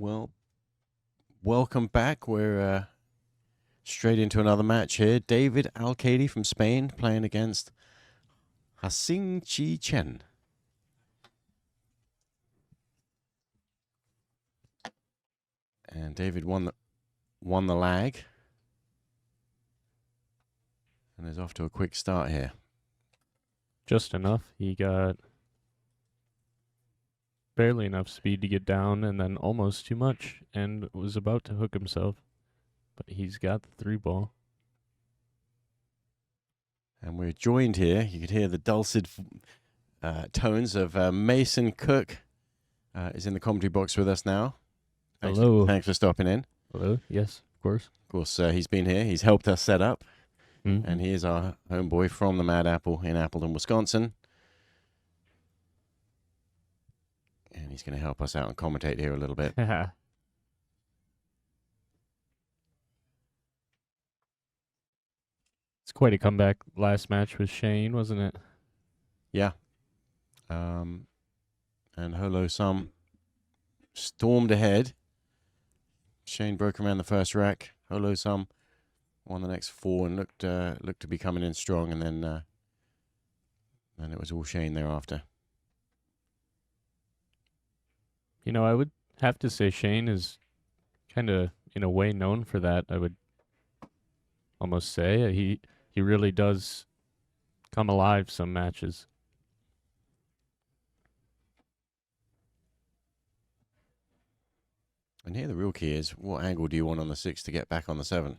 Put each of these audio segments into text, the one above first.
Well, welcome back. We're straight into another match here. David Alcaide from Spain playing against Hsieh Chen. And David won the lag. And is off to a quick start here. Just enough. He got barely enough speed to get down and then almost too much and was about to hook himself. But he's got the 3-ball. And we're joined here. You could hear the dulcet tones of Mason Cook is in the commentary box with us now. Hello. Thanks for stopping in. Hello. Yes, of course. Of course, he's been here. He's helped us set up. And he is our homeboy from the Mad Apple in Appleton, Wisconsin. And he's going to help us out and commentate here a little bit. It's quite a comeback last match with Hsieh, wasn't it? Yeah. And Hsieh stormed ahead. Hsieh broke around the first rack. Hsieh won the next 4 and looked to be coming in strong, and then it was all Hsieh thereafter. You know, I would have to say Hsieh is kind of, in a way, known for that. I would almost say he really does come alive some matches. And here the real key is, what angle do you want on the 6 to get back on the 7?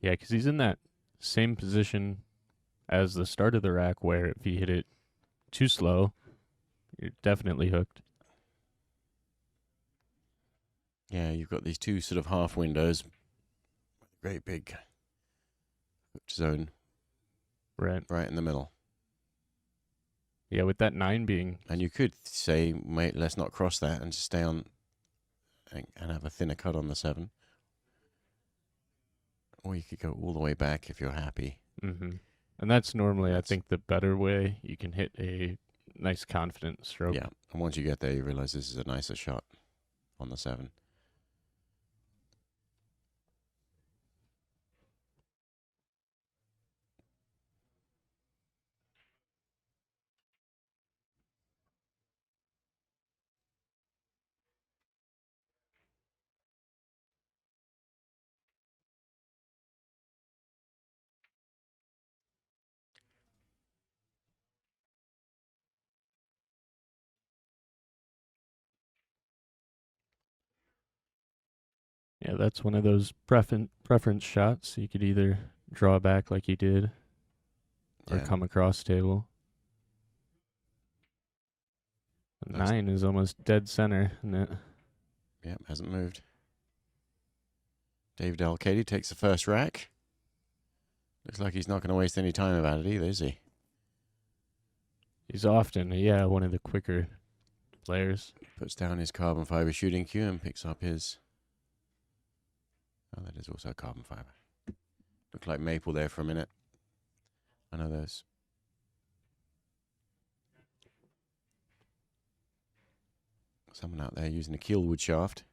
Yeah, because he's in that same position as the start of the rack, where if you hit it too slow, you're definitely hooked. Yeah, you've got these 2 sort of half windows. Great big hooked zone. Right in the middle. Yeah, with that 9 being... And you could say, mate, let's not cross that and just stay on and have a thinner cut on the 7. Or you could go all the way back if you're happy. And that's normally, I think, the better way. You can hit a nice confident stroke. Yeah, and once you get there, you realize this is a nicer shot on the 7. Yeah, that's one of those preference shots. You could either draw back like you did or come across table. 9 is almost dead center, isn't it? Yep, hasn't moved. David Alcaide takes the first rack. Looks like he's not going to waste any time about it either, is he? He's often, one of the quicker players. Puts down his carbon fiber shooting cue and picks up his... Oh, that is also carbon fiber. Looked like maple there for a minute. I know there's... someone out there using a keel wood shaft.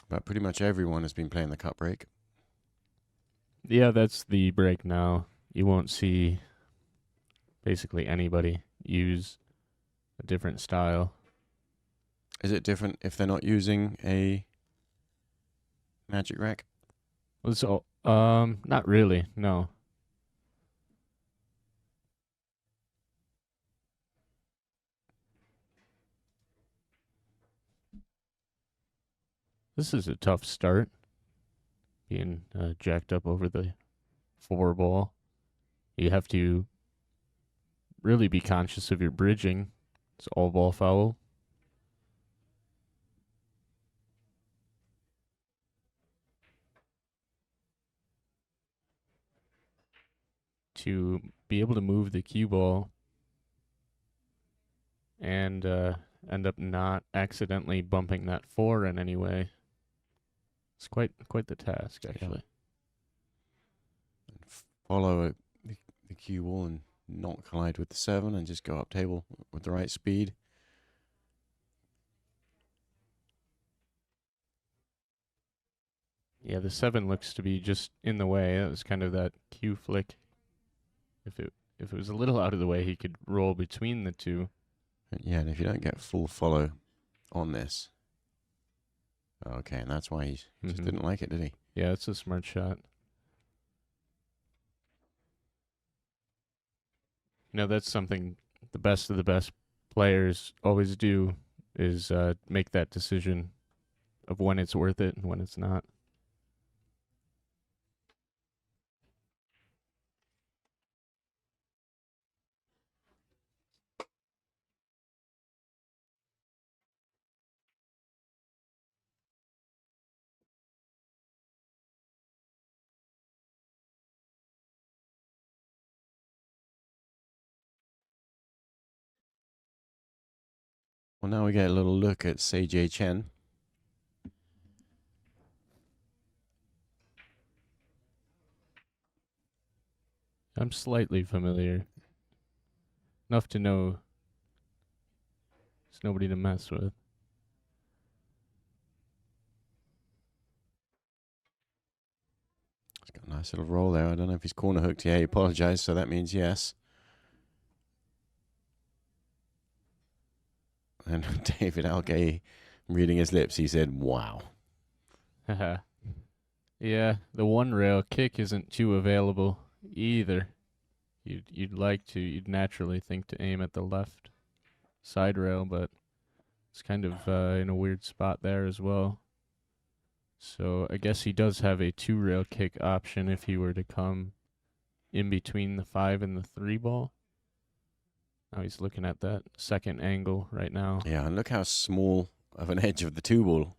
But pretty much everyone has been playing the cut break. Yeah, that's the break now. You won't see basically anybody use a different style. Is it different if they're not using a magic rack? Well, so, not really, no. This is a tough start, being jacked up over the 4-ball. You have to really be conscious of your bridging. It's all ball foul. To be able to move the cue ball and end up not accidentally bumping that 4 in any way. It's quite the task, actually. And follow the cue ball and not collide with the 7 and just go up table with the right speed. Yeah, the 7 looks to be just in the way. That was kind of that cue flick. If it was a little out of the way, he could roll between the two. Yeah, and if you don't get full follow on this. Okay, and that's why he just didn't like it, did he? Yeah, it's a smart shot. You know, that's something the best of the best players always do is make that decision of when it's worth it and when it's not. Well, now we get a little look at Hsieh Chen. I'm slightly familiar. Enough to know there's nobody to mess with. He's got a nice little roll there. I don't know if he's corner hooked. Yeah, he apologized, so that means yes. And David Alcaide, reading his lips, he said, wow. Haha. Yeah, the one rail kick isn't too available either. You'd naturally think to aim at the left side rail, but it's kind of in a weird spot there as well. So I guess he does have a 2 rail kick option if he were to come in between the 5 and the 3 ball. Now he's looking at that second angle right now. Yeah, and look how small of an edge of the 2 ball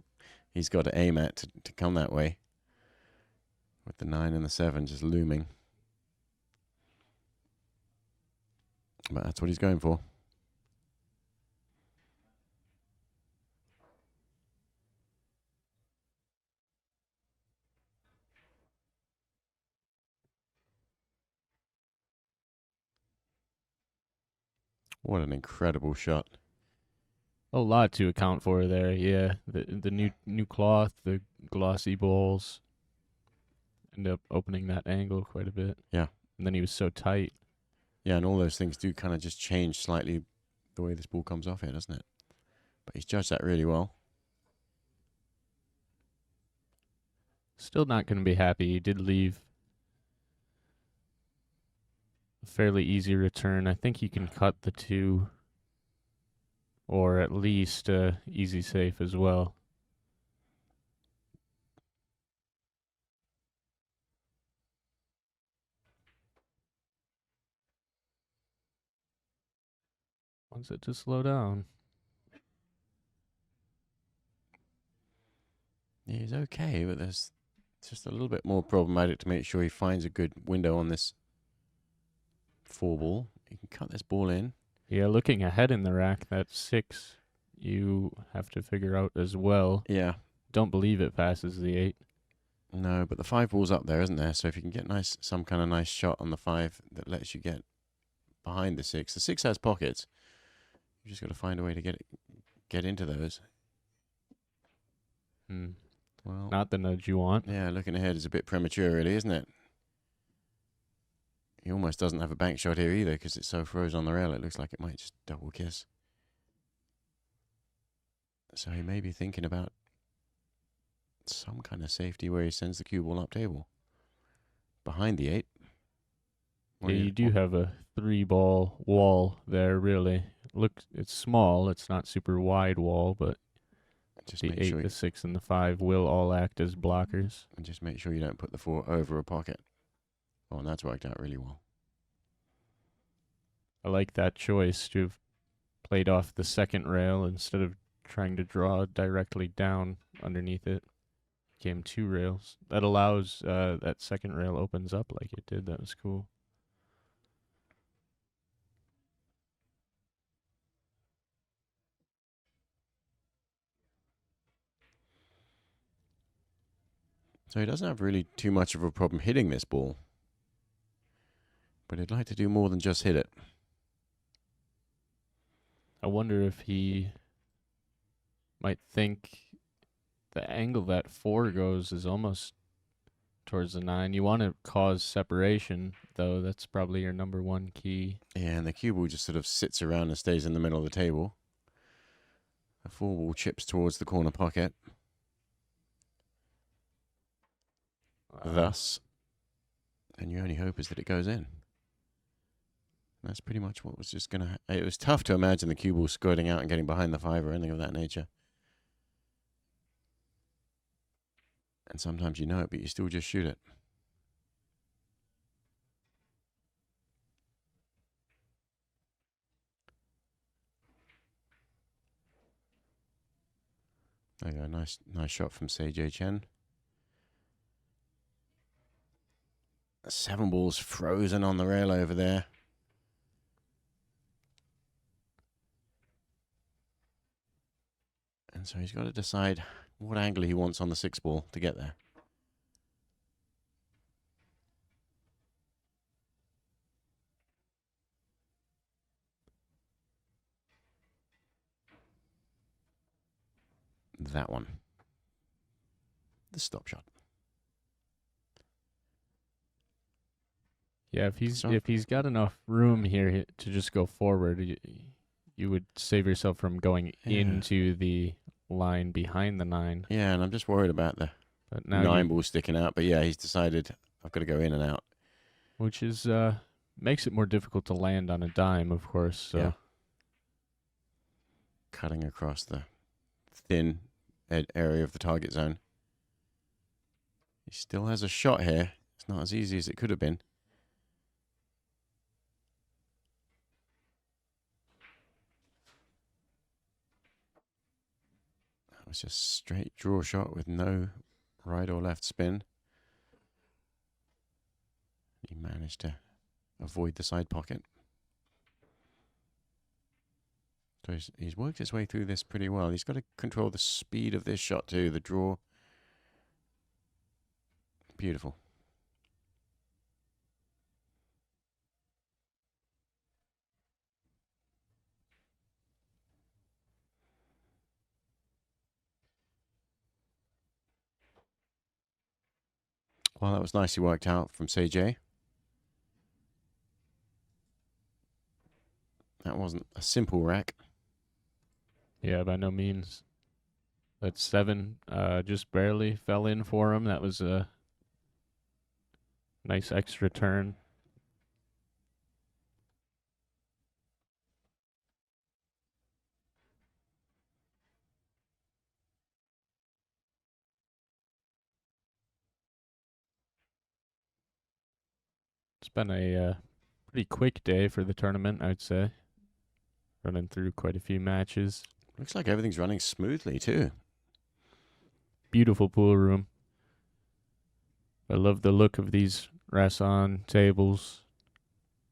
he's got to aim at to come that way. With the 9 and the 7 just looming. But that's what he's going for. What an incredible shot. A lot to account for there, yeah. The new cloth, the glossy balls end up opening that angle quite a bit. Yeah. And then he was so tight. Yeah, and all those things do kind of just change slightly the way this ball comes off here, doesn't it? But he's judged that really well. Still not going to be happy. He did leave a fairly easy return. I think he can cut the 2, or at least easy safe as well. Wants it to slow down. Yeah, he's okay, but there's just a little bit more problematic to make sure he finds a good window on this 4 ball. He can cut this ball in. Yeah, looking ahead in the rack, that 6 you have to figure out as well. Yeah. Don't believe it passes the 8. No, but the 5 ball's up there, isn't there? So if you can get some kind of nice shot on the 5 that lets you get behind the 6. The 6 has pockets. You just got to find a way to get into those. Well, not the nudge you want. Yeah, looking ahead is a bit premature, really, isn't it? He almost doesn't have a bank shot here either because it's so frozen on the rail. It looks like it might just double kiss. So he may be thinking about some kind of safety where he sends the cue ball up table. Behind the 8. Yeah, you do have a 3 ball wall there, really. Look, it's small. It's not super wide wall, but just the 8, the 6, and the 5 will all act as blockers. And just make sure you don't put the 4 over a pocket. Oh, and that's worked out really well. I like that choice to have played off the second rail instead of trying to draw directly down underneath it. Came 2 rails. That allows that second rail opens up like it did. That was cool. So he doesn't have really too much of a problem hitting this ball. But he'd like to do more than just hit it. I wonder if he might think the angle that 4 goes is almost towards the 9. You want to cause separation, though. That's probably your number one key. Yeah, and the cue ball just sort of sits around and stays in the middle of the table. The 4 ball chips towards the corner pocket. Thus, and your only hope is that it goes in. That's pretty much what was just going to... It was tough to imagine the cue ball skirting out and getting behind the 5 or anything of that nature. And sometimes you know it, but you still just shoot it. There you go, nice shot from Hsieh Chen. 7 balls frozen on the rail over there. And so he's got to decide what angle he wants on the 6 ball to get there. That one. The stop shot. Yeah, if he's got enough room here to just go forward, you would save yourself from going into the line behind the 9. Yeah, and I'm just worried about the But now 9 ball sticking out. But yeah, he's decided I've got to go in and out. Which is makes it more difficult to land on a dime, of course. So. Yeah. Cutting across the thin area of the target zone. He still has a shot here. It's not as easy as it could have been. That was just straight draw shot with no right or left spin. He managed to avoid the side pocket. So he's worked his way through this pretty well. He's got to control the speed of this shot too, the draw. Beautiful. Well, that was nicely worked out from Hsieh. That wasn't a simple rack. Yeah, by no means. That 7 just barely fell in for him. That was a nice extra turn. It's been a pretty quick day for the tournament, I'd say. Running through quite a few matches. Looks like everything's running smoothly too. Beautiful pool room. I love the look of these Rasson tables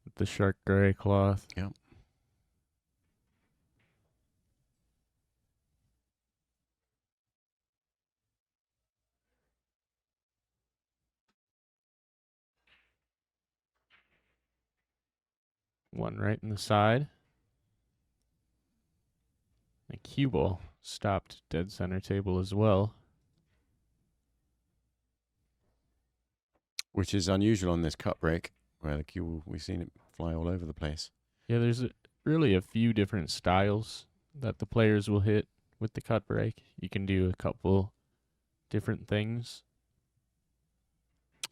with the shark gray cloth. Yep. One right in the side. The cue ball stopped dead center table as well. Which is unusual on this cut break, where the cue, we've seen it fly all over the place. Yeah, there's really a few different styles that the players will hit with the cut break. You can do a couple different things.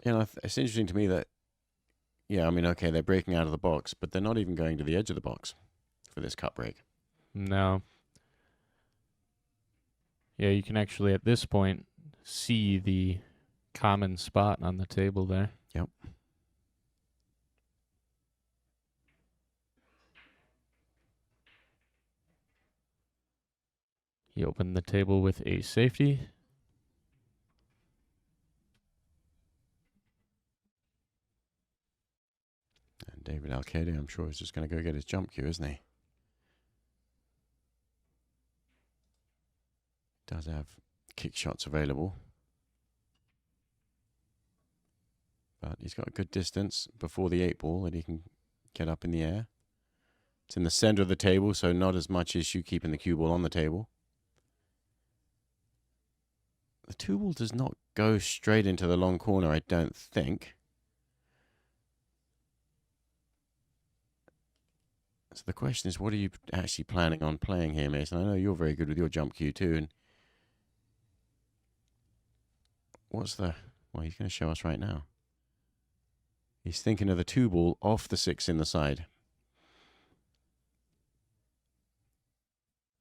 You know, it's interesting to me that, yeah, I mean, okay, they're breaking out of the box, but they're not even going to the edge of the box for this cut break. No. Yeah, you can actually, at this point, see the common spot on the table there. Yep. He opened the table with a safety. And David Alcaide, I'm sure, is just going to go get his jump cue, isn't he? Does have kick shots available. he's got a good distance before the 8-ball that he can get up in the air. It's in the center of the table, so not as much issue keeping the cue ball on the table. The 2-ball does not go straight into the long corner, I don't think. So the question is, what are you actually planning on playing here, Mason? I know you're very good with your jump cue too. And what's the... Well, he's going to show us right now. He's thinking of the 2-ball off the 6 in the side.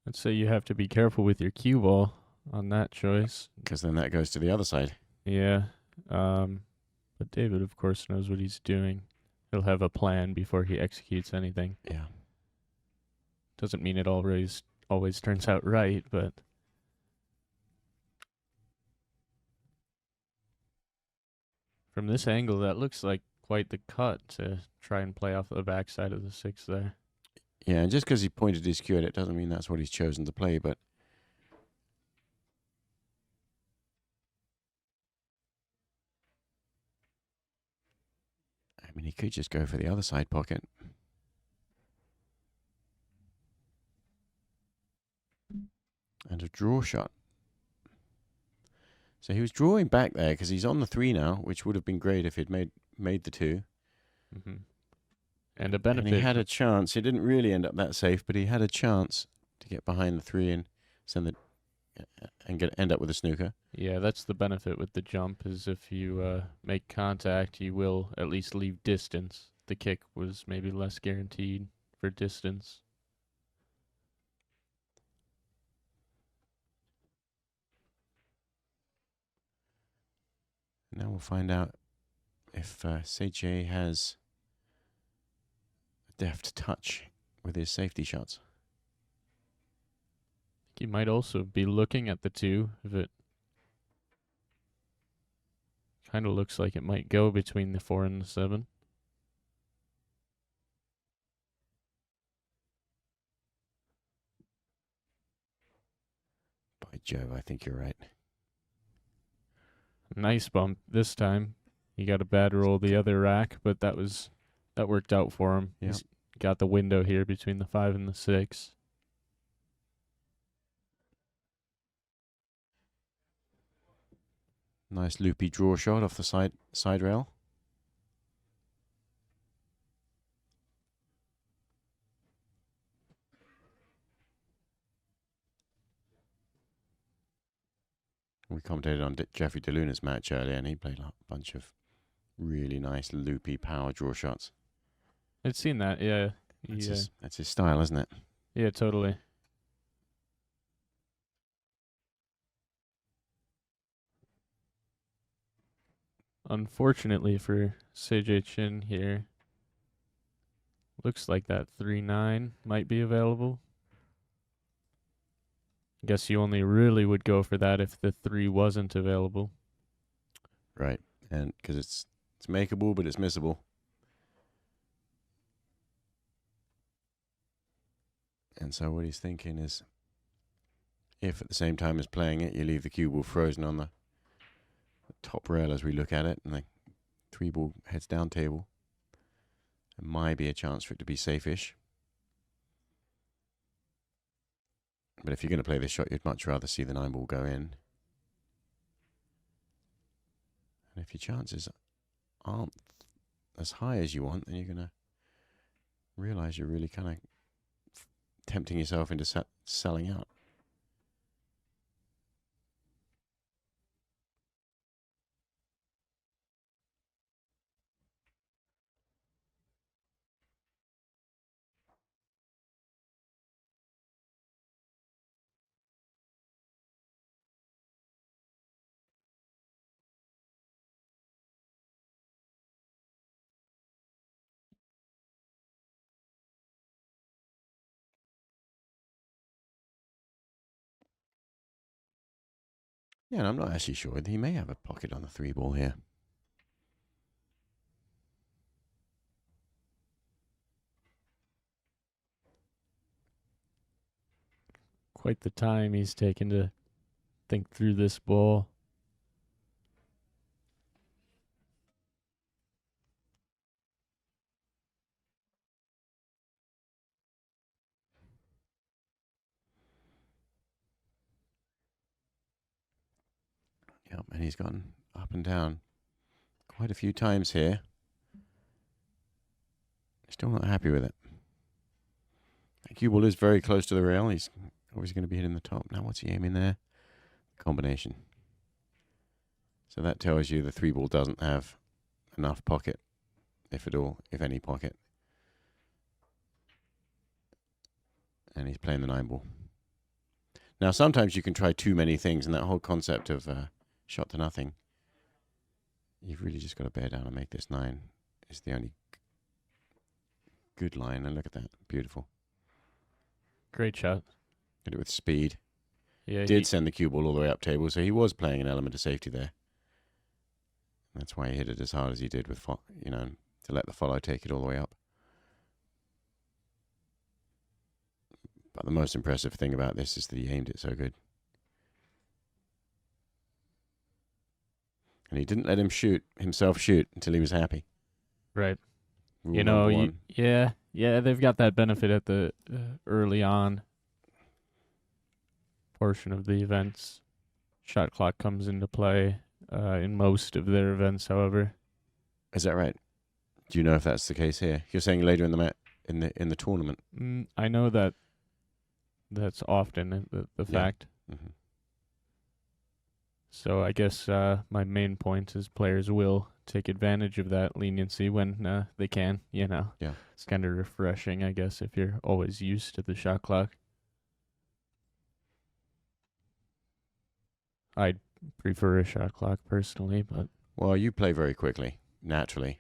I'd say you have to be careful with your cue ball on that choice. Because then that goes to the other side. Yeah. But David, of course, knows what he's doing. He'll have a plan before he executes anything. Yeah. Doesn't mean it always turns out right, but from this angle, that looks like quite the cut to try and play off the backside of the 6 there. Yeah, and just because he pointed his cue at it doesn't mean that's what he's chosen to play, but I mean, he could just go for the other side pocket. And a draw shot. So he was drawing back there because he's on the 3 now, which would have been great if he'd made the 2. Mm-hmm. And a benefit. And he had a chance. It didn't really end up that safe, but he had a chance to get behind the 3 and send the end up with a snooker. Yeah, that's the benefit with the jump, is if you make contact, you will at least leave distance. The kick was maybe less guaranteed for distance. Now we'll find out if Hsieh has a deft touch with his safety shots. He might also be looking at the 2 if it kind of looks like it might go between the 4 and the 7. By Jove, I think you're right. Nice bump this time. He got a bad roll the other rack, but that worked out for him. Yeah. He's got the window here between the 5 and the 6. Nice loopy draw shot off the side rail. We commentated on Jeffrey DeLuna's match earlier, and he played a bunch of really nice loopy power draw shots. I'd seen that, yeah. That's his style, isn't it? Yeah, totally. Unfortunately for Hsieh Chen here, looks like that 3-9 might be available. Guess you only really would go for that if the 3 wasn't available. Right, and because it's makeable, but it's missable. And so what he's thinking is, if at the same time as playing it, you leave the cue ball frozen on the top rail as we look at it, and the 3-ball heads down table, there might be a chance for it to be safe-ish. But if you're going to play this shot, you'd much rather see the 9-ball go in. And if your chances aren't as high as you want, then you're going to realize you're really kind of tempting yourself into selling out. Yeah, and I'm not actually sure. He may have a pocket on the 3-ball here. Quite the time he's taken to think through this ball. And he's gone up and down quite a few times here. Still not happy with it. That cue ball is very close to the rail. He's always going to be hitting the top. Now what's he aiming there? Combination. So that tells you the 3 ball doesn't have enough pocket, if at all, if any pocket. And he's playing the 9 ball. Now sometimes you can try too many things, and that whole concept of shot to nothing, you've really just got to bear down and make this 9. It's the only good line. And look at that. Beautiful. Great shot. Did it with speed. Yeah, Did send the cue ball all the way up table, so he was playing an element of safety there. That's why he hit it as hard as he did with, to let the follow take it all the way up. But the most impressive thing about this is that he aimed it so good. And he didn't let himself shoot until he was happy. Right. Rule You know, number 1. yeah, they've got that benefit at the early on portion of the events. Shot clock comes into play in most of their events, however. Is that right? Do you know if that's the case here? You're saying later in the in the tournament. I know that that's often the fact. Mm-hmm. So I guess my main point is players will take advantage of that leniency when they can, Yeah. It's kind of refreshing, I guess, if you're always used to the shot clock. I'd prefer a shot clock personally, but... Well, you play very quickly, naturally.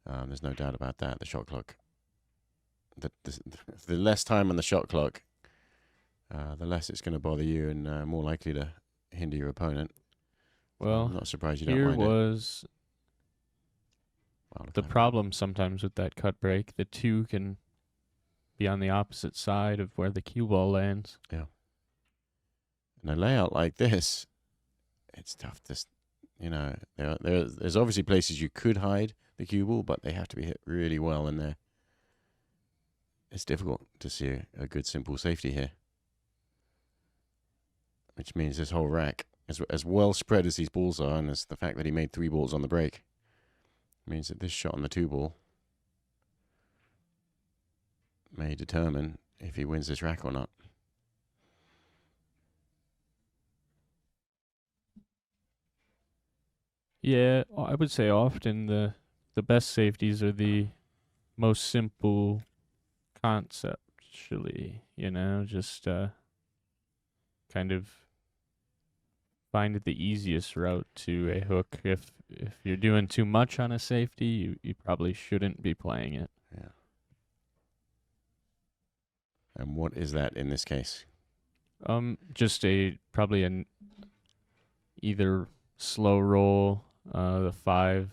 There's no doubt about that. The shot clock. The less time on the shot clock, the less it's going to bother you and more likely to hinder your opponent. Well, I'm not surprised you don't here mind it. was the problem sometimes with that cut break. The 2 can be on the opposite side of where the cue ball lands. Yeah. In a layout like this, it's tough to, there's obviously places you could hide the cue ball, but they have to be hit really well in there. It's difficult to see a good simple safety here. Which means this whole rack, as well spread as these balls are, and as the fact that he made 3 balls on the break, means that this shot on the 2 ball may determine if he wins this rack or not. Yeah, I would say often the best safeties are the most simple conceptually, just kind of find it the easiest route to a hook. If you're doing too much on a safety, you probably shouldn't be playing it. Yeah. And what is that in this case? Just probably an either slow roll, the 5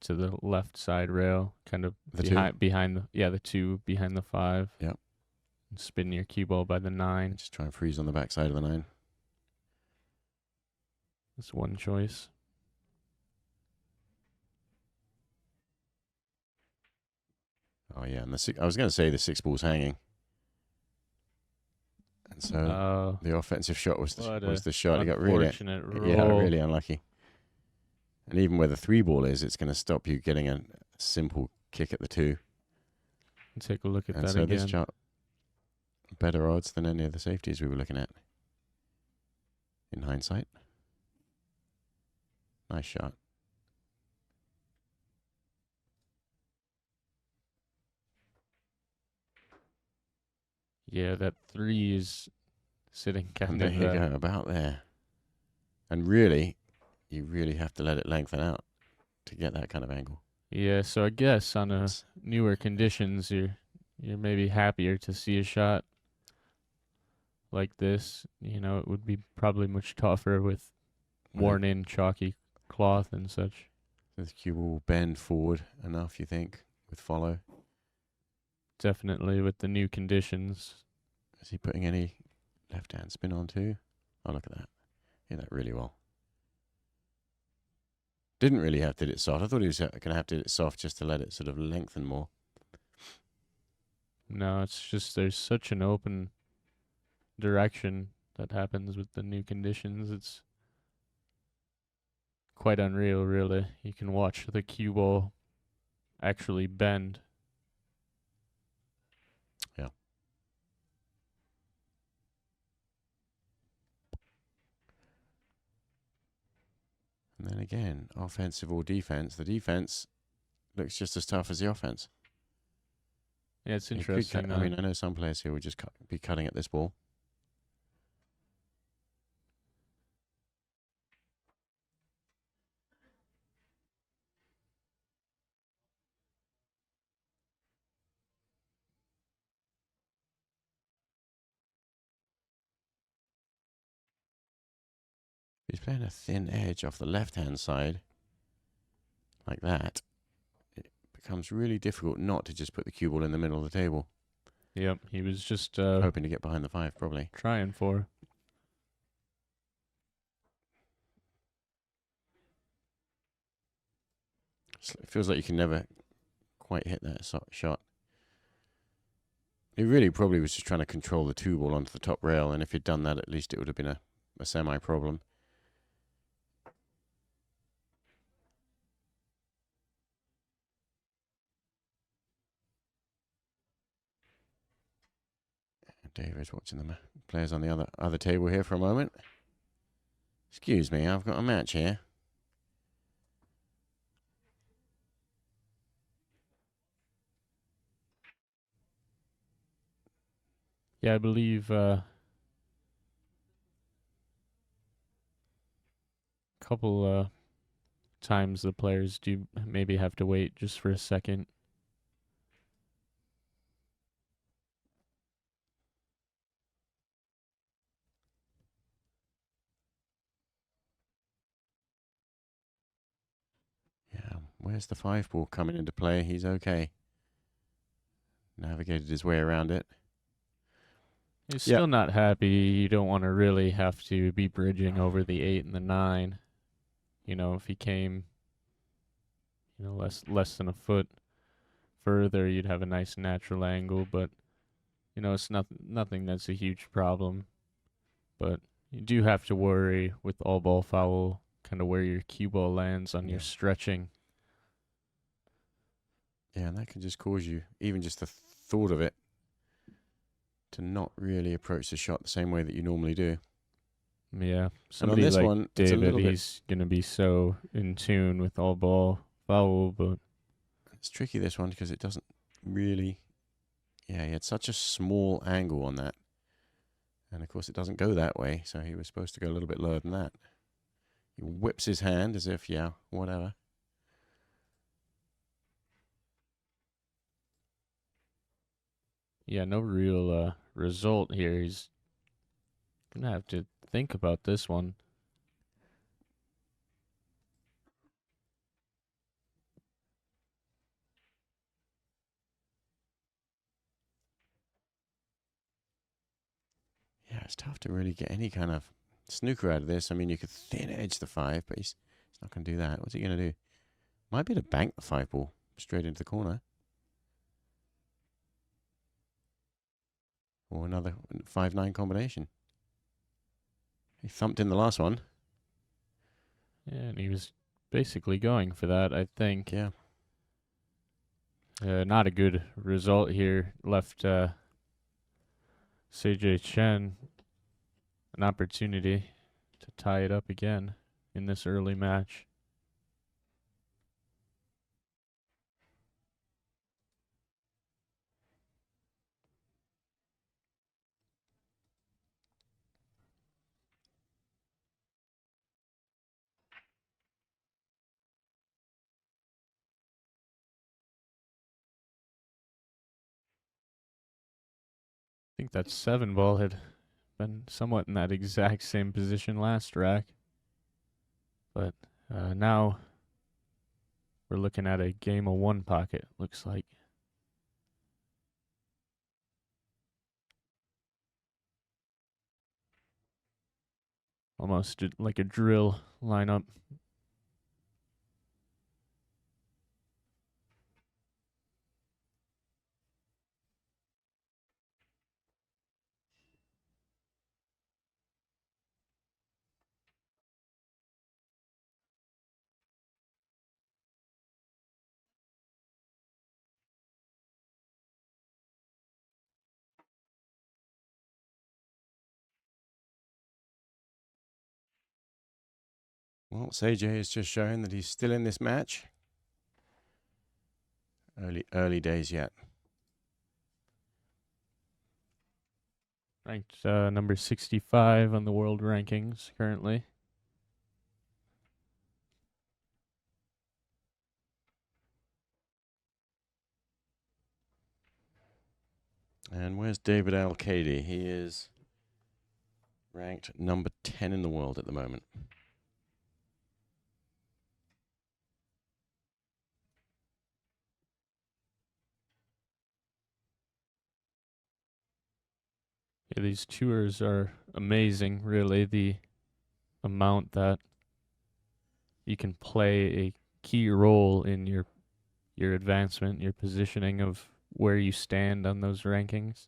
to the left side rail, kind of behind the 2 behind the 5. Yep. And spin your cue ball by the 9. Just try and freeze on the back side of the 9. That's one choice. Oh yeah, and I was going to say the 6 ball's hanging, and so the offensive shot was the shot. He got really really unlucky. And even where the 3 ball is, it's going to stop you getting a simple kick at the 2. Take a look at that so again. This shot, better odds than any of the safeties we were looking at. In hindsight, nice shot. Yeah, that 3 is sitting kind of... There you go, about there. And really, you really have to let it lengthen out to get that kind of angle. Yeah, so I guess on a newer conditions, you're maybe happier to see a shot like this. It would be probably much tougher with worn-in chalky cloth and such. The cue will bend forward enough, you think, with follow? Definitely with the new conditions. Is he putting any left-hand spin on too? Oh, look at that. Hit that really well. Didn't really have to hit it soft. I thought he was going to have to hit it soft just to let it sort of lengthen more. No, it's just there's such an open direction that happens with the new conditions. It's quite unreal, really. You can watch the cue ball actually bend. Yeah. And then again, offensive or defense. The defense looks just as tough as the offense. Yeah, it's He could interesting. cut, I mean, I know some players here would just be cutting at this ball. He's playing a thin edge off the left-hand side, like that. It becomes really difficult not to just put the cue ball in the middle of the table. Yep, he was just Hoping to get behind the 5, probably. trying for. It feels like you can never quite hit that shot. He really probably was just trying to control the 2 ball onto the top rail, and if he'd done that, at least it would have been a semi-problem. David's watching the players on the other table here for a moment. Excuse me, I've got a match here. Yeah, I believe couple times the players do maybe have to wait just for a second. Yeah, where's the 5 ball coming into play? He's okay. Navigated his way around it. He's still not happy. You don't want to really have to be bridging over the 8 and the 9. You know, if he came, less than a foot further, you'd have a nice natural angle. But it's nothing that's a huge problem. But you do have to worry with all ball foul, kind of where your cue ball lands on your stretching. Yeah, and that can just cause you, even just the thought of it, to not really approach the shot the same way that you normally do. Yeah, somebody this like one, it's a David, little bit- he's gonna be so in tune with all ball foul, but It's tricky, this one, because it doesn't really... Yeah, he had such a small angle on that. And, of course, it doesn't go that way, so he was supposed to go a little bit lower than that. He whips his hand as if, yeah, whatever. yeah, no real result here. He's gonna have to think about this one. Yeah, it's tough to really get any kind of snooker out of this. I mean, you could thin edge the 5, but he's not going to do that. What's he going to do? Might be to bank the 5 ball straight into the corner. Or another 5-9 combination. He thumped in the last one. Yeah, and he was basically going for that, I think. Yeah. Not a good result here. Left CJ Chen an opportunity to tie it up again in this early match. I think that 7 ball had been somewhat in that exact same position last rack. But now we're looking at a game of 1 pocket, looks like. Almost like a drill lineup. Well, Hsieh has just shown that he's still in this match. Early days yet. Ranked number 65 on the world rankings currently. And where's David Alcaide? He is ranked number 10 in the world at the moment. Yeah, these tours are amazing, really. The amount that you can play a key role in your advancement, your positioning of where you stand on those rankings.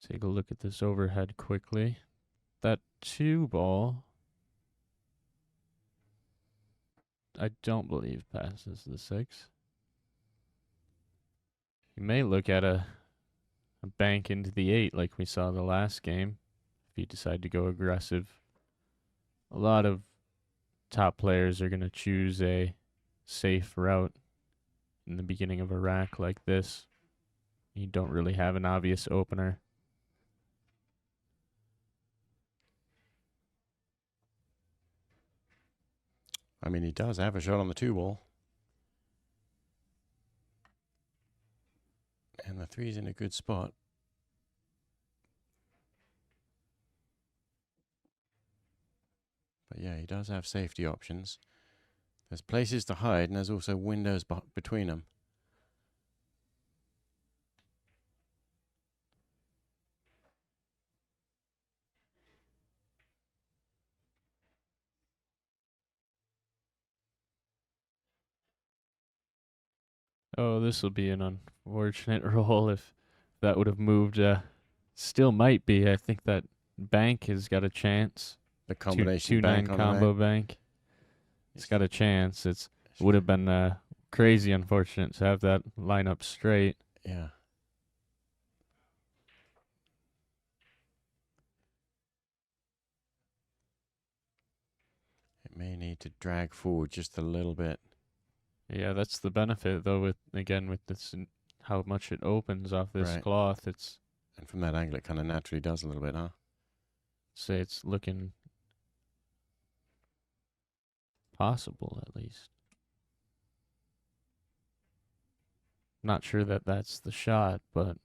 Take a look at this overhead quickly. That 2 ball, I don't believe passes the 6. You may look at a bank into the 8 like we saw the last game if you decide to go aggressive. A lot of top players are going to choose a safe route in the beginning of a rack like this. You don't really have an obvious opener. I mean, he does have a shot on the 2 ball. And the 3's in a good spot. But yeah, he does have safety options. There's places to hide, and there's also windows between them. Oh, this will be an unfortunate roll if that would have moved. Still might be. I think that bank has got a chance. The combination 2-9 bank on combo the bank. It's got a chance. It would have been crazy unfortunate to have that line up straight. Yeah. It may need to drag forward just a little bit. Yeah, that's the benefit though with this how much it opens off this cloth. And from that angle it kind of naturally does a little bit, huh? Say it's looking possible at least. Not sure that that's the shot, but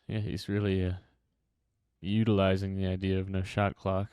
yeah, he's really utilizing the idea of no shot clock.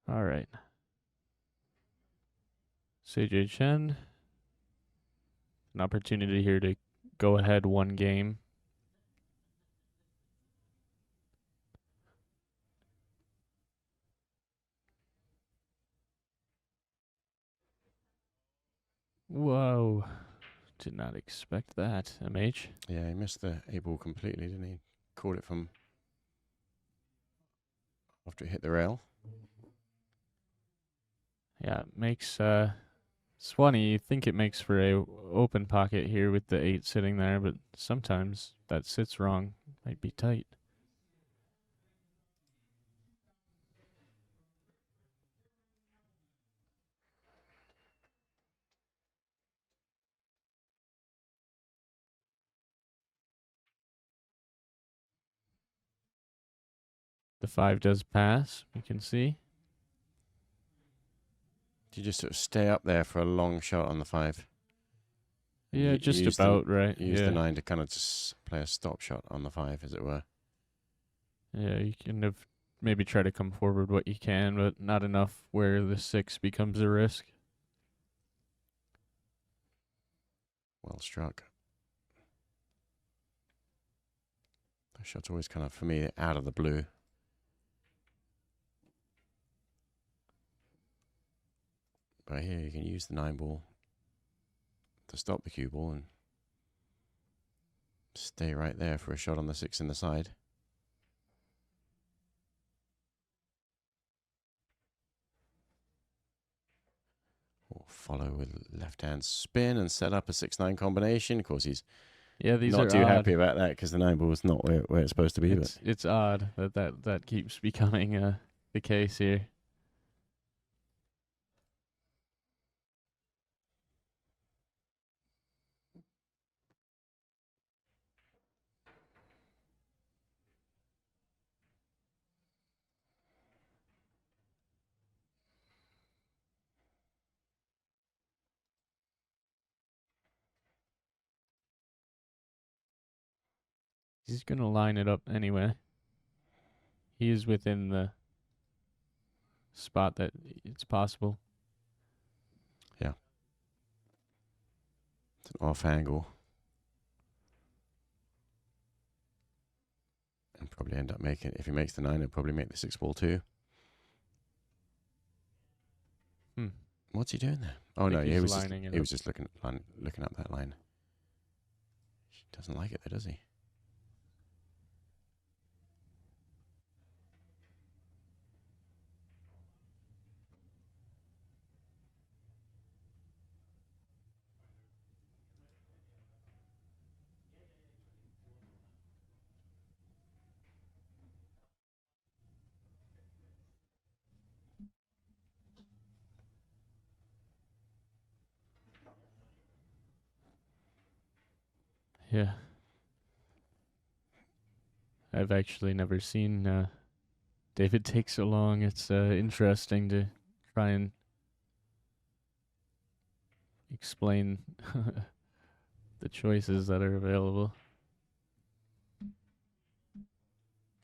All right. CJ Chen, an opportunity here to go ahead 1 game. Whoa. Did not expect that, MH. Yeah, he missed the 8 ball completely, didn't he? Caught it from after it hit the rail. Yeah, it makes it's funny, you think it makes for a open pocket here with the 8 sitting there, but sometimes that sits wrong. Might be tight. The 5 does pass, you can see. Do you just sort of stay up there for a long shot on the 5? Yeah, just about right. Use Yeah. the 9 to kind of just play a stop shot on the 5, as it were. Yeah, you can have maybe try to come forward what you can, but not enough where the 6 becomes a risk. Well struck. The shot's always kind of, for me, out of the blue. But here you can use the 9 ball to stop the cue ball and stay right there for a shot on the 6 in the side. Or follow with left hand spin and set up a 6-9 combination. Of course, he's These not are too odd. happy about that because the 9 ball is not where it's supposed to be. It's odd that keeps becoming the case here. He's going to line it up anyway. He is within the spot that it's possible. Yeah. It's an off angle. And probably end up making, if he makes the 9, he'll probably make the 6 ball too. What's he doing there? Oh no, he was just looking up that line. He doesn't like it though, does he? Yeah. I've actually never seen David take so long. It's interesting to try and explain the choices that are available.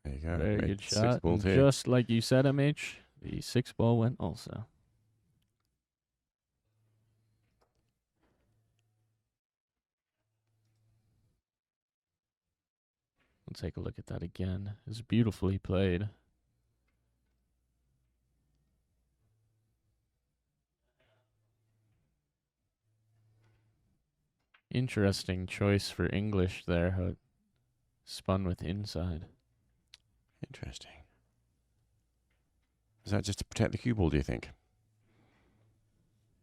There you go. Very Made good the shot. 6 ball And too. just like you said, MH, the 6 ball went also. Let's take a look at that again. It's beautifully played. Interesting choice for English there, how it spun with inside. Interesting. Is that just to protect the cue ball, do you think?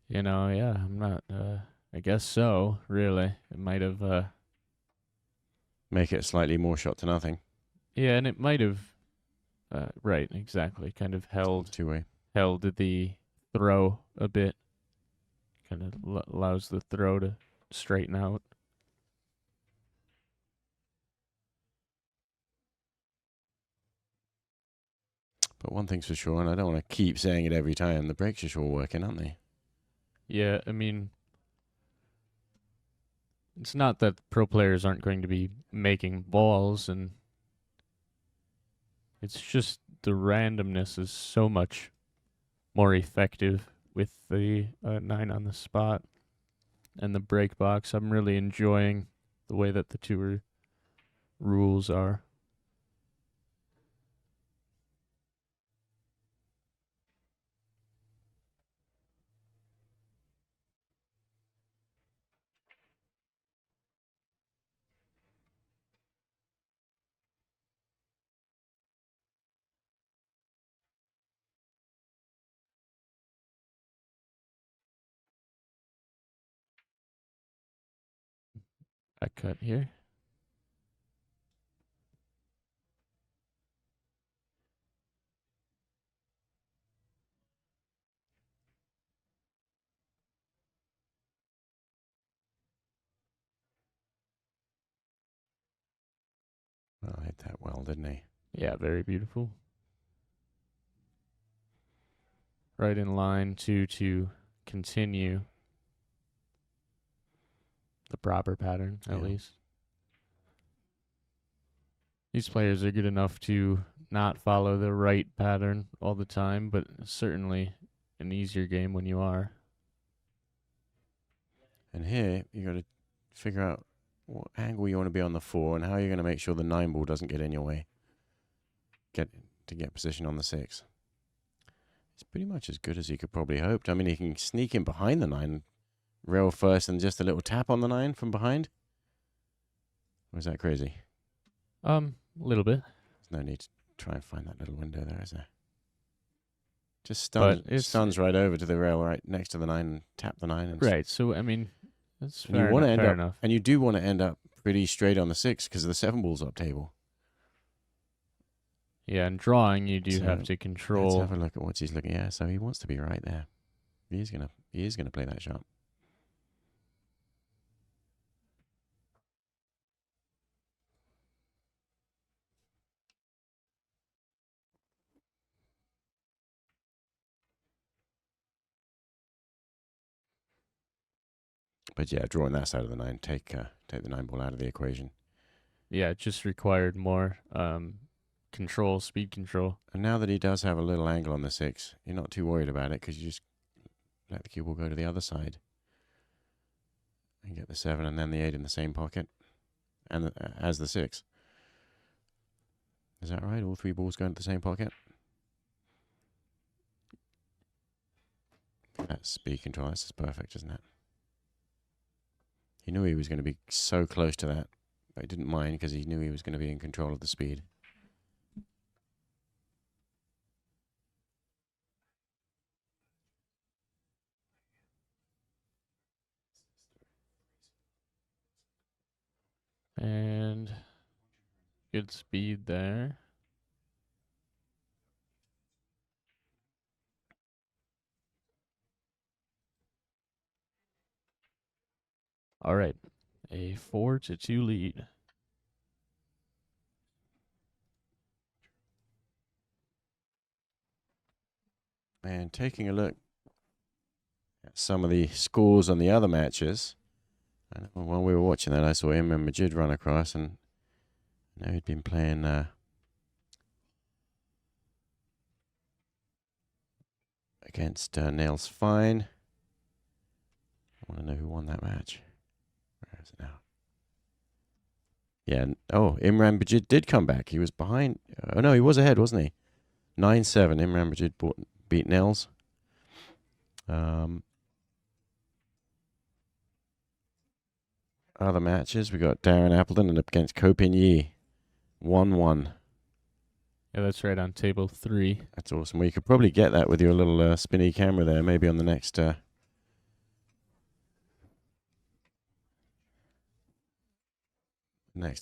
You know, yeah, I'm not, I guess so, really. It might have, Make it a slightly more shot to nothing. yeah, and it might have, right, exactly, kind of held Two-way. the throw a bit. Kind of allows the throw to straighten out. But one thing's for sure, and I don't want to keep saying it every time, the brakes are sure working, aren't they? Yeah, I mean, it's not that pro players aren't going to be making balls, and it's just the randomness is so much more effective with the 9 on the spot and the break box. I'm really enjoying the way that the two rules are. A cut here. that well, didn't he? Yeah, very beautiful. Right in line to continue the proper pattern, at Yeah. least. These players are good enough to not follow the right pattern all the time, but certainly an easier game when you are. And here, you got to figure out what angle you want to be on the 4 and how you're going to make sure the 9 ball doesn't get in your way. Get position on the 6. It's pretty much as good as he could probably hoped. I mean, he can sneak in behind the 9, rail first, and just a little tap on the 9 from behind. Or is that crazy? A little bit. There's no need to try and find that little window there, is there? Just But stuns right over to the rail right next to the 9 and tap the 9. And right, so, I mean, that's and you fair want to enough. end Fair up, enough. and you do want to end up pretty straight on the 6 because the 7 ball's up table. Yeah, and drawing, you do So, have to Let's control. have a look at what he's looking at. So he wants to be right there. He is gonna play that shot. But yeah, drawing that side of the 9, take the 9 ball out of the equation. Yeah, it just required more control, speed control. And now that he does have a little angle on the 6, you're not too worried about it because you just let the cue ball go to the other side and get the 7 and then the 8 in the same pocket and as the 6. Is that right? All 3 balls go into the same pocket? That's speed control. That's just perfect, isn't it? He knew he was going to be so close to that, but he didn't mind because he knew he was going to be in control of the speed. And good speed there. All right, a 4-2 lead. And taking a look at some of the scores on the other matches, and while we were watching that, I saw Imran Majid run across, and I know he'd been playing against Nails Fine. I want to know who won that match. Where is it now? Yeah. Imran Majid did come back. He was behind. Oh, no, he was ahead, wasn't he? 9-7. Imran Majid beat Nails. Other matches, we got Darren Appleton and up against Kopin Yi. 1-1. Yeah, that's right on table 3. That's awesome. Well, you could probably get that with your little spinny camera there, maybe on the next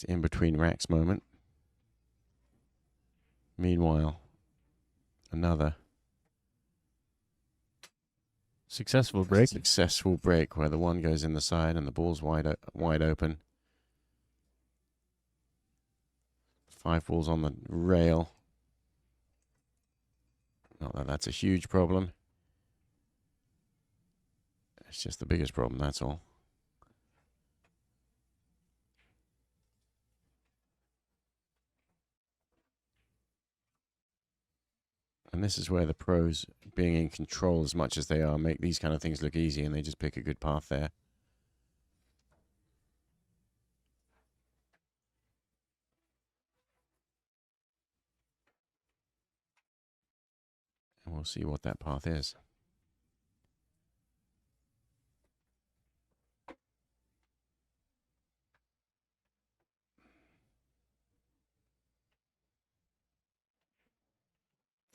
in between racks moment. Meanwhile, another Successful break. successful break where the 1 goes in the side and the ball's wide open. 5 balls on the rail. Not that that's a huge problem. It's just the biggest problem, that's all. And this is where the pros, being in control as much as they are, make these kind of things look easy, and they just pick a good path there. And we'll see what that path is.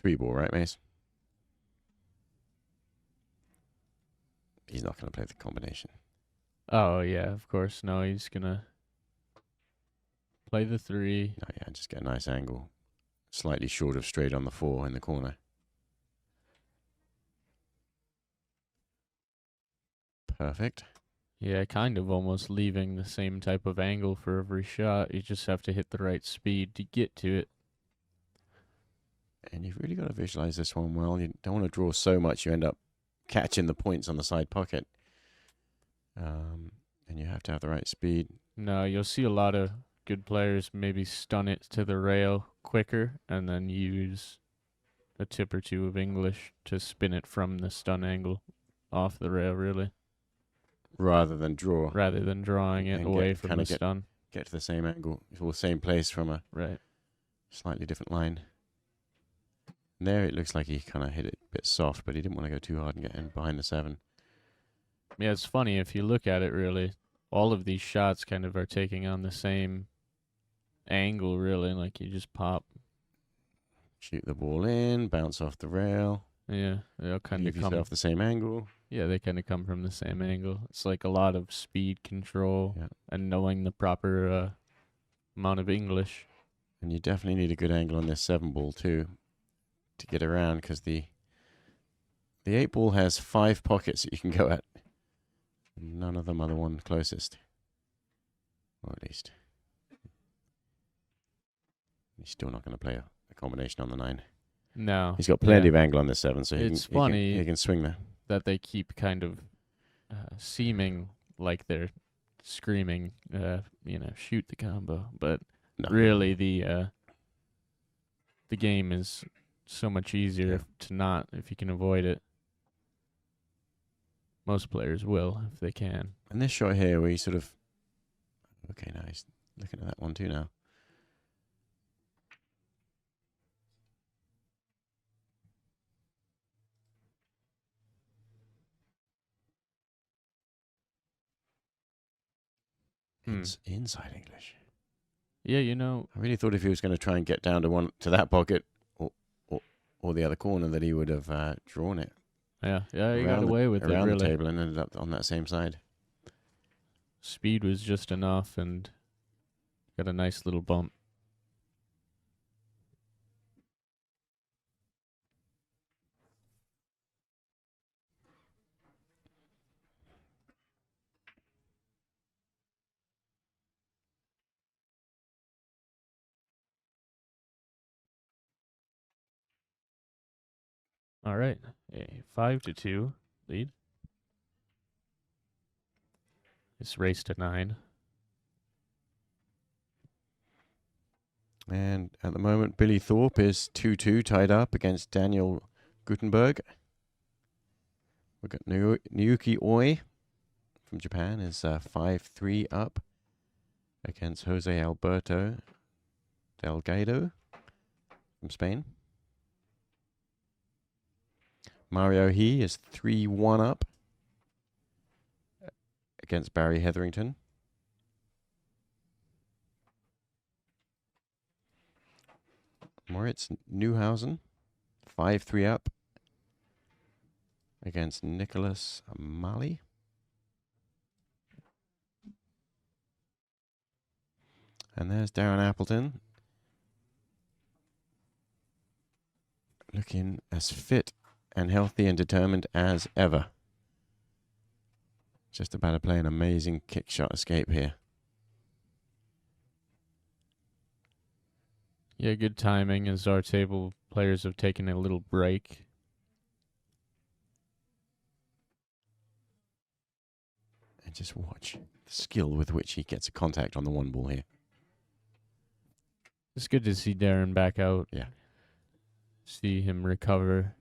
Three ball, right, Mace? He's not going to play the combination. Oh, yeah, of course. No, he's going to play the 3. Oh, yeah, just get a nice angle. Slightly short of straight on the 4 in the corner. Perfect. Yeah, kind of almost leaving the same type of angle for every shot. You just have to hit the right speed to get to it. And you've really got to visualize this one well. You don't want to draw so much you end up catching the points on the side pocket. And you have to have the right speed. No, you'll see a lot of good players maybe stun it to the rail quicker and then use a tip or two of English to spin it from the stun angle off the rail, really, Rather than draw. rather than drawing it And away from the stun. Get to the same angle, or the same place from a Right. slightly different line. And there it looks like he kind of hit it a bit soft, but he didn't want to go too hard and get in behind the 7. Yeah, it's funny if you look at it, really. All of these shots kind of are taking on the same angle, really. Like you just pop. Shoot the ball in, bounce off the rail. Yeah, they all kind of Give come. yourself the same angle. Yeah, they kind of come from the same angle. It's like a lot of speed control Yeah. and knowing the proper amount of English. And you definitely need a good angle on this 7 ball too to get around, because the 8 ball has 5 pockets that you can go at. None of them are the one closest. Or at least. He's still not going to play a combination on the 9. No. He's got plenty of angle on this 7, so It's funny he can swing there. that they keep kind of seeming like they're screaming, shoot the combo. But No. really, the game is so much easier to not if you can avoid it. Most players will if they can. And this shot here where he sort of... Okay, now he's looking at that one too now. Inside English. Yeah, I really thought if he was going to try and get down to that pocket or the other corner that he would have drawn it. Yeah, he got away with it, around really. the table and ended up on that same side. Speed was just enough and got a nice little bump. All right, a 5-2 lead. It's race to 9. And at the moment, Billy Thorpe is 2-2 tied up against Daniel Gutenberg. We've got Naoki Oi from Japan is 5-3 up against Jose Alberto Delgado from Spain. Mario Hsieh is 3-1 up against Barry Hetherington. Moritz Neuhausen, 5-3 up against Nicholas Mali. And there's Darren Appleton, looking as fit and healthy and determined as ever. Just about to play an amazing kick shot escape here. Yeah, good timing as our table players have taken a little break. And just watch the skill with which he gets a contact on the 1 ball here. It's good to see Darren back out. Yeah. See him recover.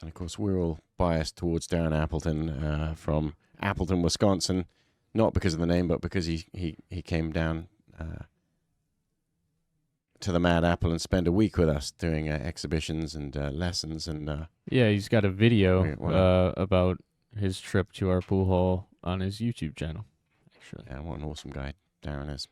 And of course, we're all biased towards Darren Appleton from Appleton, Wisconsin, not because of the name, but because he came down to the Mad Apple and spent a week with us doing exhibitions and lessons. And yeah, he's got a video Okay, about his trip to our pool hall on his YouTube channel. Actually, yeah, what an awesome guy Darren is.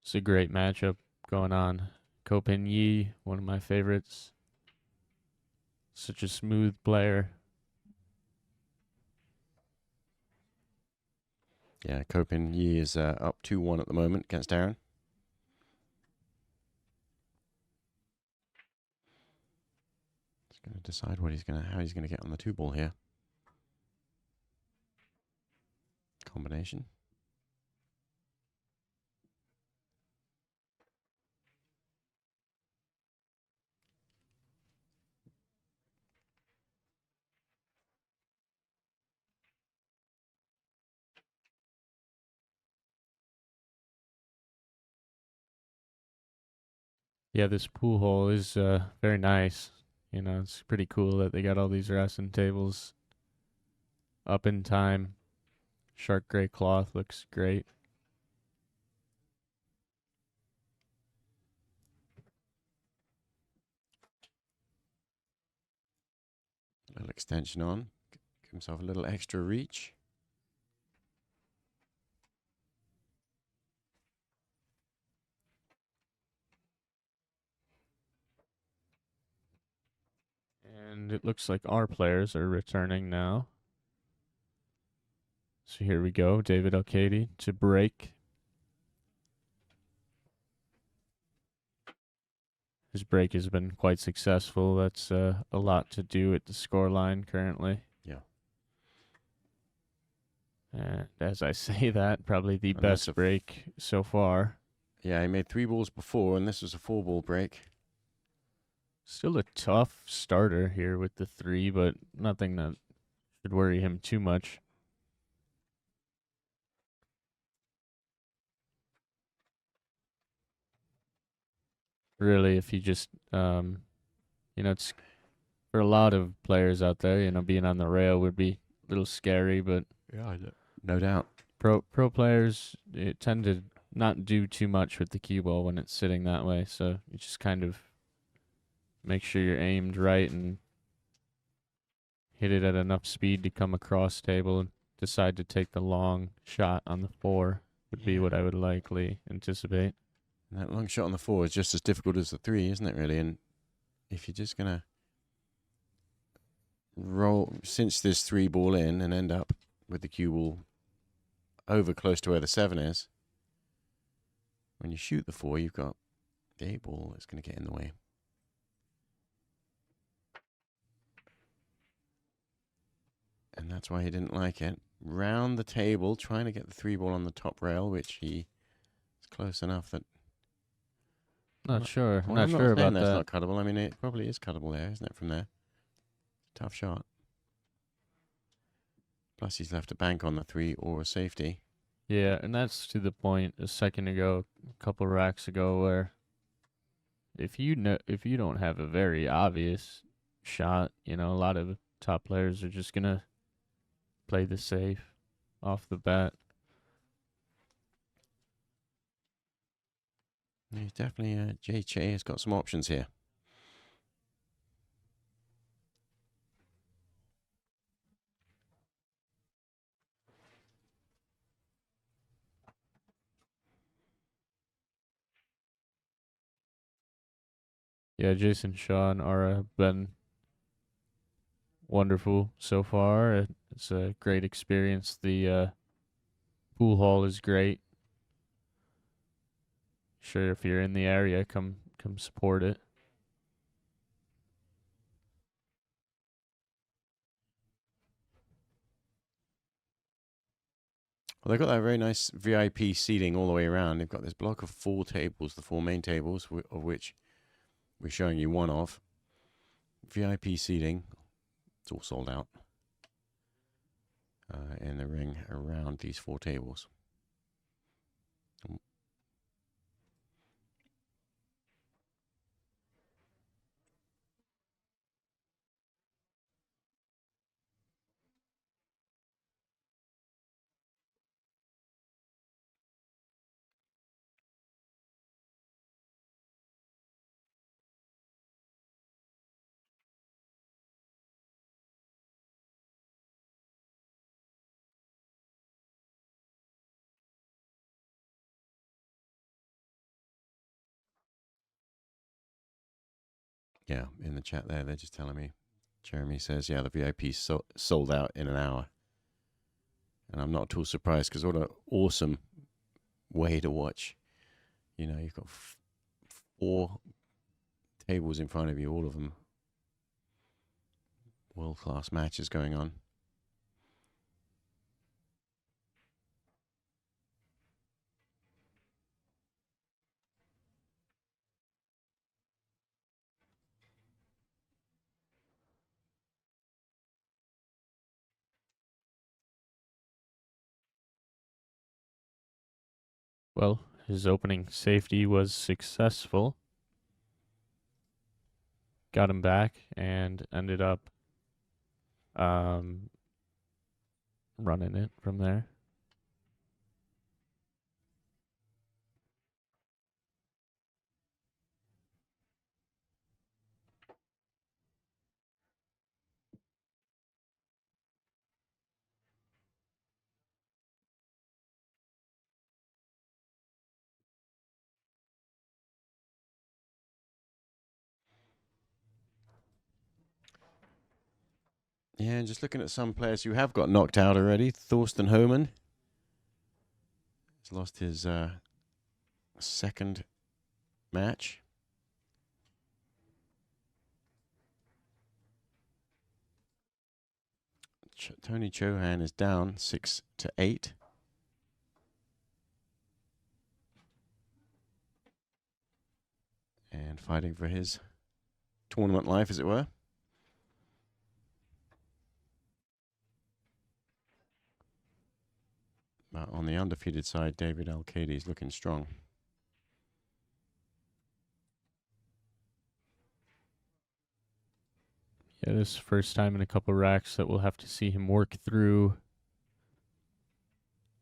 it's a great matchup going on. Kopin Yi, one of my favorites. Such a smooth player. Yeah, Kopin Yi is up 2-1 at the moment against Aaron. He's going to decide how he's going to get on the 2-ball here. Combination. Yeah, this pool hole is very nice. You know, it's pretty cool that they got all these racing tables up in time. Shark gray cloth looks great. A little extension on. Give himself a little extra reach. And it looks like our players are returning now. So here we go. David Alcaide to break. His break has been quite successful. That's a lot to do at the scoreline currently. Yeah. And as I say that, probably the And that's best break so far. Yeah, he made 3 balls before, and this was a 4-ball break. Still a tough starter here with the 3, but nothing that should worry him too much. Really, if you just, it's for a lot of players out there, being on the rail would be a little scary, but Yeah, no doubt. pro players tend to not do too much with the cue ball when it's sitting that way, so you just kind of make sure you're aimed right and hit it at enough speed to come across table and decide to take the long shot on the 4 would be what I would likely anticipate. And that long shot on the 4 is just as difficult as the 3, isn't it, really? And if you're just going to cinch this 3 ball in and end up with the cue ball over close to where the 7 is, when you shoot the 4, you've got the 8 ball that's going to get in the way. And that's why he didn't like it. Round the table, trying to get the 3 ball on the top rail, which he is close enough that... Not sure. Well, I'm not sure about that's that. not cuttable. I mean, it probably is cuttable there, isn't it, from there? Tough shot. Plus, he's left a bank on the 3 or a safety. Yeah, and that's to the point a second ago, a couple racks ago, where if you don't have a very obvious shot, a lot of top players are just gonna play the safe off the bat. He's definitely, Hsieh has got some options here. Yeah, Jason, Shaw, and Ara have been wonderful so far. It's a great experience. The pool hall is great. Sure, if you're in the area, come support it. Well, they've got that very nice VIP seating all the way around. They've got this block of 4 tables, the 4 main tables, of which we're showing you one of. VIP seating. It's all sold out in the ring around these 4 tables. Yeah, in the chat there, they're just telling me. Jeremy says, yeah, the VIP sold out in an hour. And I'm not at all surprised because what an awesome way to watch. You know, you've got 4 tables in front of you, all of them world-class matches going on. Well, his opening safety was successful. Got him back and ended up running it from there. Yeah, and just looking at some players who have got knocked out already. Thorsten Homan has lost his second match. Tony Chohan is down 6-8. And fighting for his tournament life, as it were. But on the undefeated side, David Alcaide is looking strong. Yeah, this is first time in a couple racks that we'll have to see him work through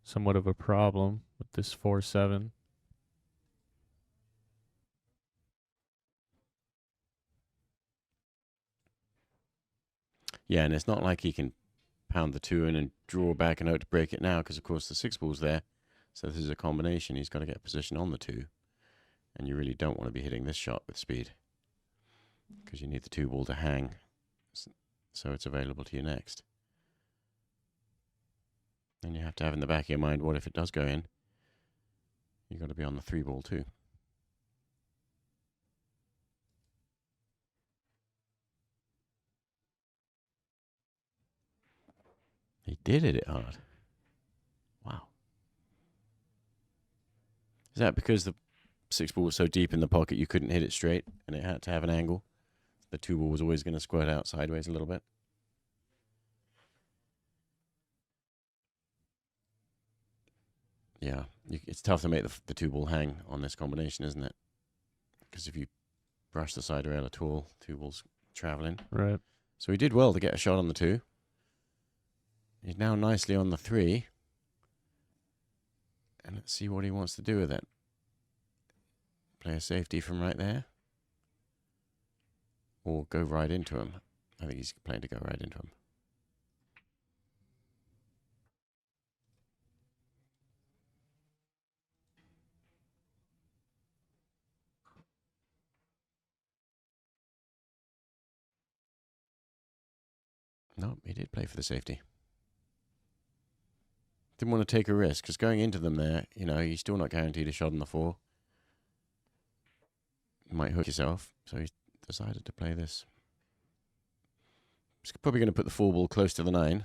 somewhat of a problem with this 4-7. Yeah, and it's not like he can pound the 2 in and draw back and out to break it now, because of course the 6 ball's there. So this is a combination. He's got to get a position on the 2. And you really don't want to be hitting this shot with speed, because you need the 2 ball to hang so it's available to you next. And you have to have in the back of your mind, what if it does go in? You've got to be on the 3 ball too. He did hit it hard. Wow. Is that because the 6 ball was so deep in the pocket you couldn't hit it straight and it had to have an angle? The 2 ball was always going to squirt out sideways a little bit. Yeah, it's tough to make the 2 ball hang on this combination, isn't it? Because if you brush the side rail at all, 2 balls traveling. Right. So he did well to get a shot on the 2. He's now nicely on the 3. And let's see what he wants to do with it. Play a safety from right there. Or go right into him. I think he's playing to go right into him. No, he did play for the safety. Didn't want to take a risk, because going into them there, you know, you're still not guaranteed a shot on the 4. You might hook yourself, so he decided to play this. He's probably going to put the 4 ball close to the 9. And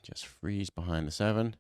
just freeze behind the 7.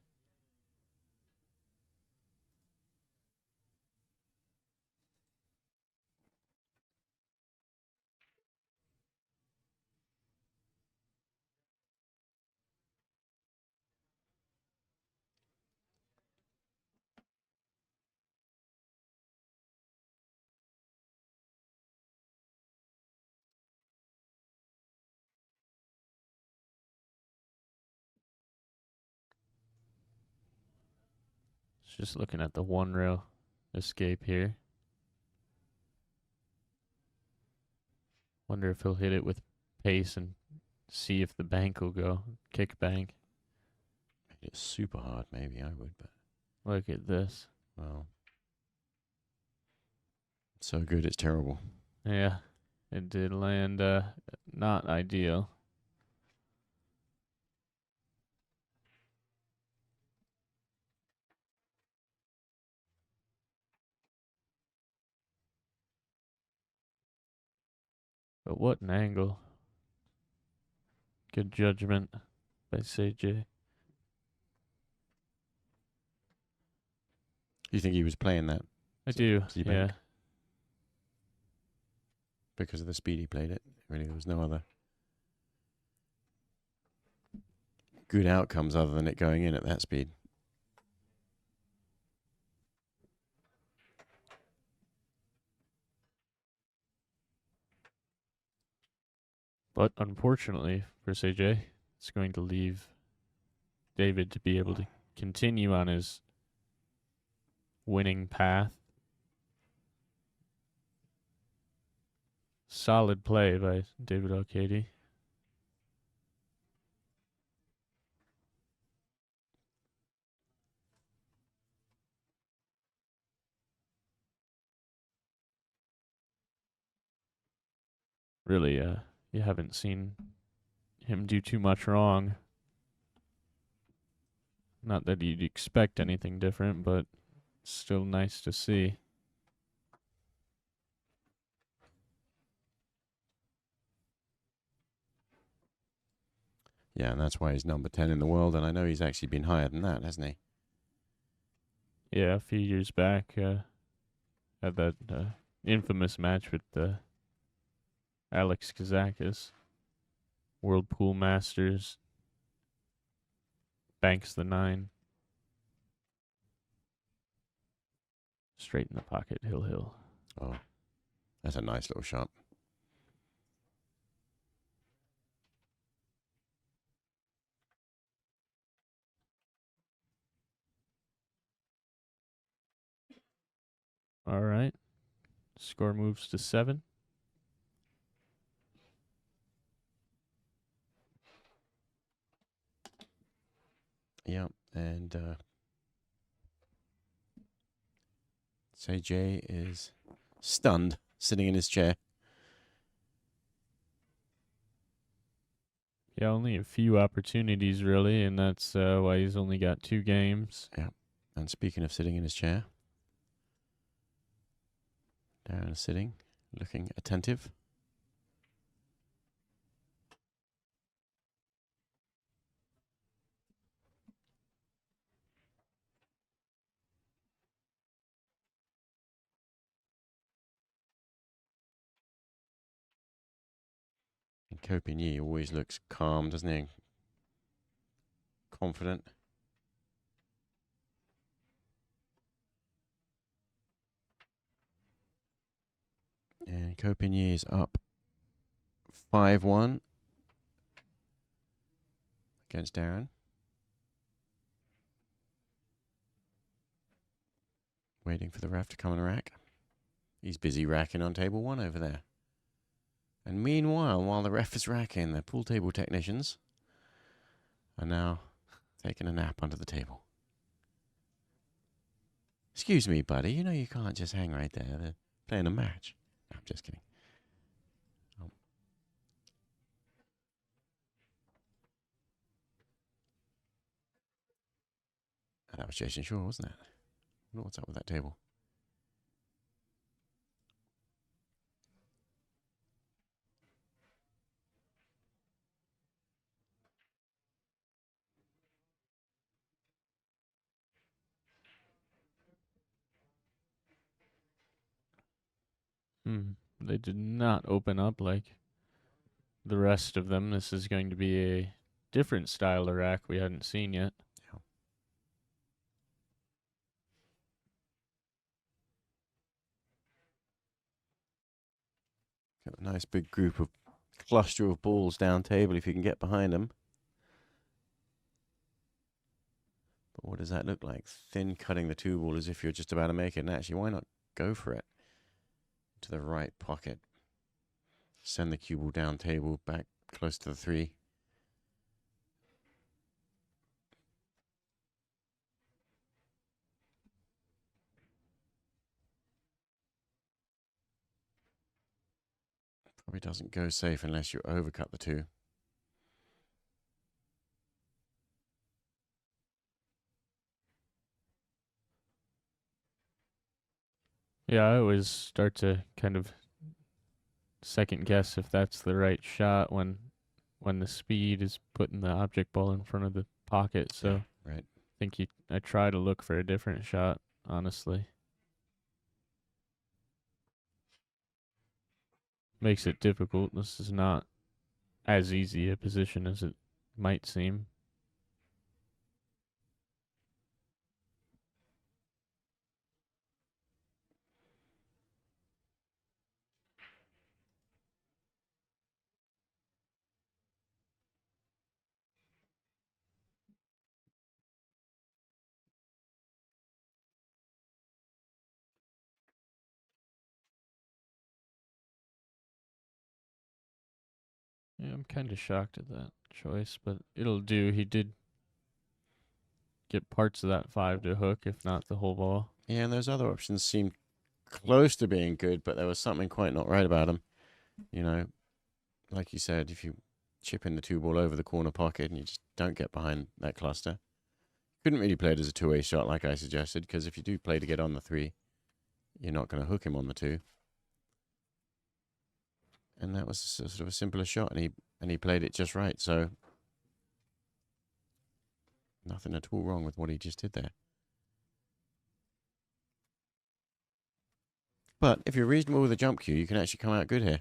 Just looking at the 1 rail escape here. Wonder if he'll hit it with pace and see if the bank will go. Kick bank. Hit it super hard, maybe I would, but Look at this. well, so good it's terrible. Yeah, it did land not ideal. But what an angle. Good judgment by Hsieh. You think he was playing that? I do, Z-bank? yeah. Because of the speed he played it. Really, there was no other good outcomes other than it going in at that speed. But unfortunately for Hsieh, it's going to leave David to be able to continue on his winning path. Solid play by David Alcaide. Really, you haven't seen him do too much wrong. Not that you'd expect anything different, but still nice to see. Yeah, and that's why he's number 10 in the world, and I know he's actually been higher than that, hasn't he? Yeah, a few years back, had that infamous match with Alex Kazakis. World Pool Masters. Banks the 9. Straight in the pocket, Hill. Oh, that's a nice little shot. All right. Score moves to 7. Yeah, and Hsieh is stunned, sitting in his chair. Yeah, only a few opportunities, really, and that's why he's only got 2 games. Yeah, and speaking of sitting in his chair, Darren is sitting, looking attentive. And Copigny always looks calm, doesn't he? Confident. And Copigny is up 5-1 against Darren. Waiting for the ref to come and rack. He's busy racking on table 1 over there. And meanwhile, while the ref is racking, the pool table technicians are now taking a nap under the table. Excuse me, buddy. You know you can't just hang right there. They're playing a match. No, I'm just kidding. That was Jason Shaw, wasn't it? I wonder what's up with that table. They did not open up like the rest of them. This is going to be a different style of rack we hadn't seen yet. Yeah. Got a nice big group of cluster of balls down table if you can get behind them. But what does that look like? Thin cutting the 2 ball as if you're just about to make it. And actually, why not go for it? To the right pocket. Send the cue ball down table back close to the 3. Probably doesn't go safe unless you overcut the 2. Yeah, I always start to kind of second guess if that's the right shot when the speed is putting the object ball in front of the pocket. So Yeah, right. I try to look for a different shot, honestly. Makes it difficult. This is not as easy a position as it might seem. Yeah, I'm kind of shocked at that choice, but it'll do. He did get parts of that 5 to hook, if not the whole ball. Yeah, and those other options seemed close to being good, but there was something quite not right about them. You know, like you said, if you chip in the 2 ball over the corner pocket and you just don't get behind that cluster, couldn't really play it as a two-way shot like I suggested, because if you do play to get on the 3, you're not going to hook him on the 2. And that was sort of a simpler shot, and he played it just right. So nothing at all wrong with what he just did there. But if you're reasonable with a jump cue, you can actually come out good here.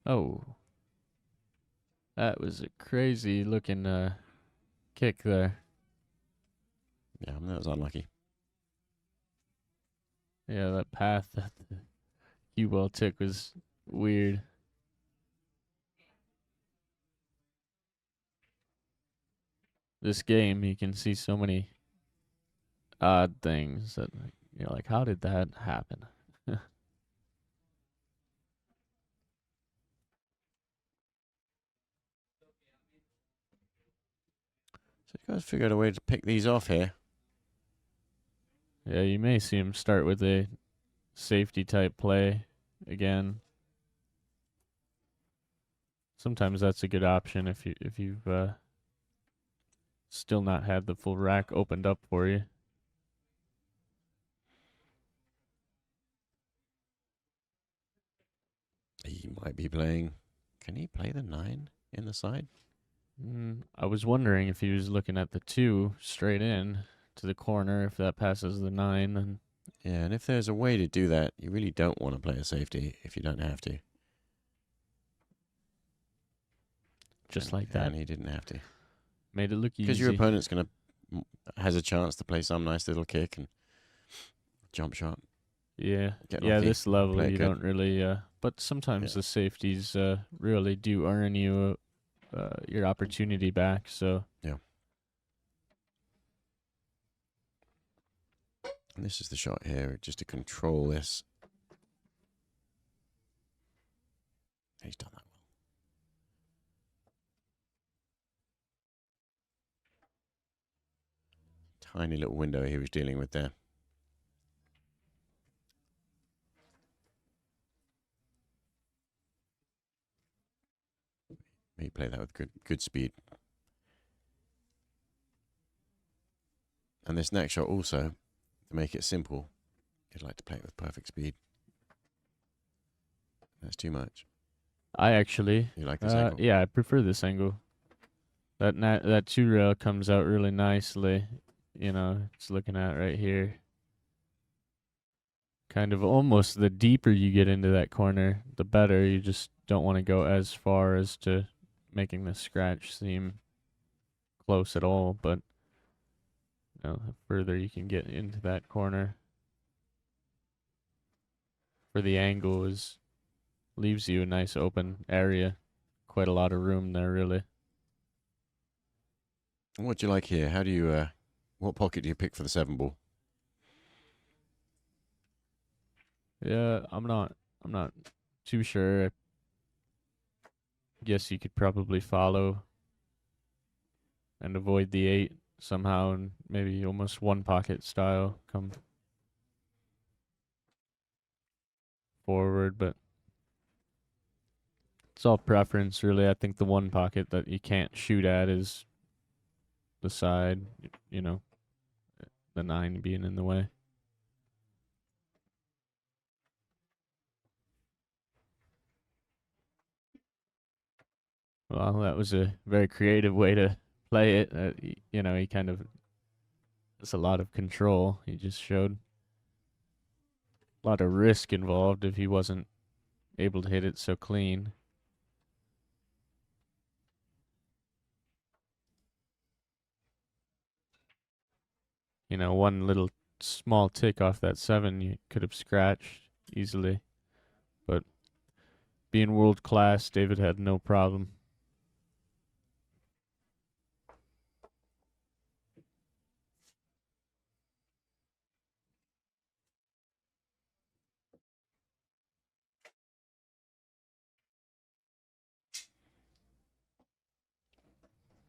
Oh. That was a crazy looking kick there. Yeah, that was unlucky. Yeah, that path that the cue ball took was weird. This game, you can see so many odd things that you're like, how did that happen? So you guys figured a way to pick these off here. Yeah, you may see him start with a safety type play again. Sometimes that's a good option if you've still not had the full rack opened up for you. He might be playing. Can he play the 9 in the side? I was wondering if he was looking at the 2 straight in to the corner. If that passes the 9, then Yeah, and if there's a way to do that, you really don't want to play a safety if you don't have to. just like that, And he didn't have to. made it look easy. Because your opponent's has a chance to play some nice little kick and jump shot. Yeah, Get yeah. lucky, This level, play it you good. don't really. But sometimes Yeah. the safeties really do earn you your opportunity back. So Yeah. And this is the shot here, just to control this. He's done that well. Tiny little window he was dealing with there. He played that with good speed. And this next shot also, to make it simple, you'd like to play it with perfect speed. That's too much. I actually, You like this angle? yeah, I prefer this angle. That 2 rail comes out really nicely. You know, it's looking at right here. Kind of almost the deeper you get into that corner, the better. You just don't want to go as far as to making the scratch seem close at all, but you know, the further you can get into that corner for the angle leaves you a nice open area. Quite a lot of room there, really. What do you like here? How do you, what pocket do you pick for the 7 ball? Yeah, I'm not too sure. I guess you could probably follow and avoid the 8 somehow, and maybe almost one pocket style come forward, but it's all preference, really. I think the one pocket that you can't shoot at is the side, you know, the 9 being in the way. Well, that was a very creative way to play it. You know, he kind of has a lot of control. He just showed a lot of risk involved if he wasn't able to hit it so clean. You know, one little small tick off that 7, you could have scratched easily. But being world class, David had no problem.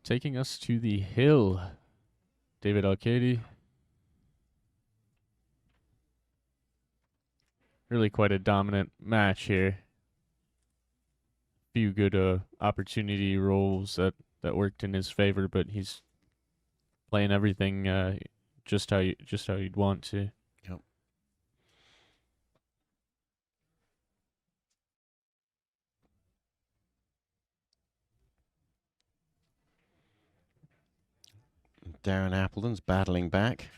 Taking us to the hill, David Alcaide. Really quite a dominant match here. Few good opportunity rolls that worked in his favor, but he's playing everything just how you'd want to. Yep. Darren Appleton's battling back.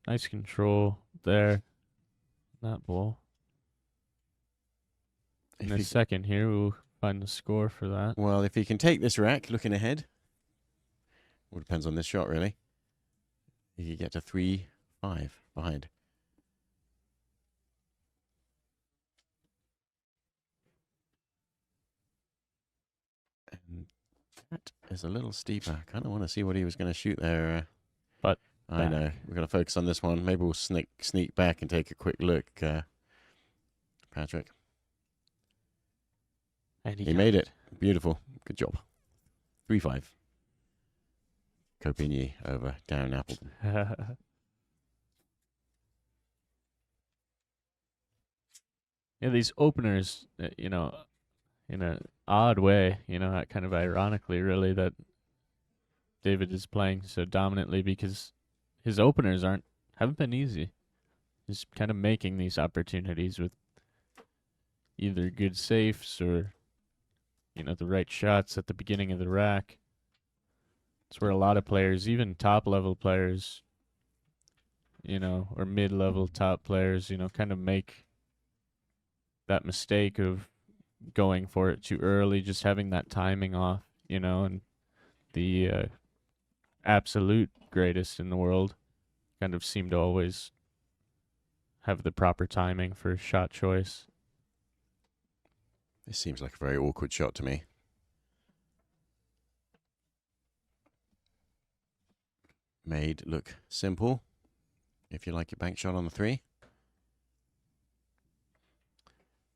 Nice control there. That ball. In a second here, we'll find the score for that. Well, if he can take this rack, looking ahead, well, depends on this shot, really. He could get to 3-5 behind. And that is a little steeper. I kind of want to see what he was going to shoot there. But I know. We're going to focus on this one. Maybe we'll sneak back and take a quick look, Patrick. And he made it. Beautiful. Good job. 3-5. Copini over Darren Appleton. Yeah, these openers, you know, in an odd way, you know, kind of ironically, really, that David is playing so dominantly because his openers haven't been easy. He's kind of making these opportunities with either good safes or, you know, the right shots at the beginning of the rack. It's where a lot of players, even top level players, you know, or mid level top players, you know, kind of make that mistake of going for it too early, just having that timing off, you know, and the absolute greatest in the world kind of seem to always have the proper timing for shot choice. This seems like a very awkward shot to me. Made look simple. If you like your bank shot on the 3.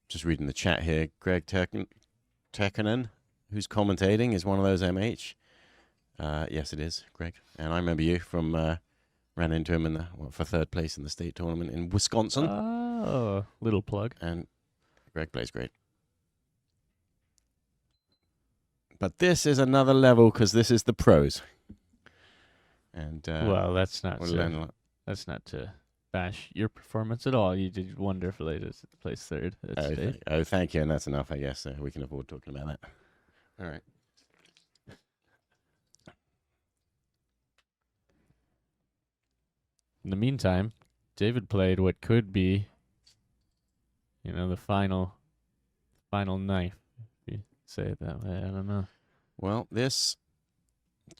Just reading the chat here. Greg Tekkanen, who's commentating, is one of those MH. Yes, it is, Greg. And I remember you from ran into him in for 3rd place in the state tournament in Wisconsin. Oh, little plug. And Greg plays great. But this is another level because this is the pros. And well, that's not to bash your performance at all. You did wonderfully to place 3rd at state. Thank you, and that's enough, I guess. We can afford talking about that. All right. In the meantime, David played what could be, you know, the final knife, if you say it that way. I don't know. Well, this,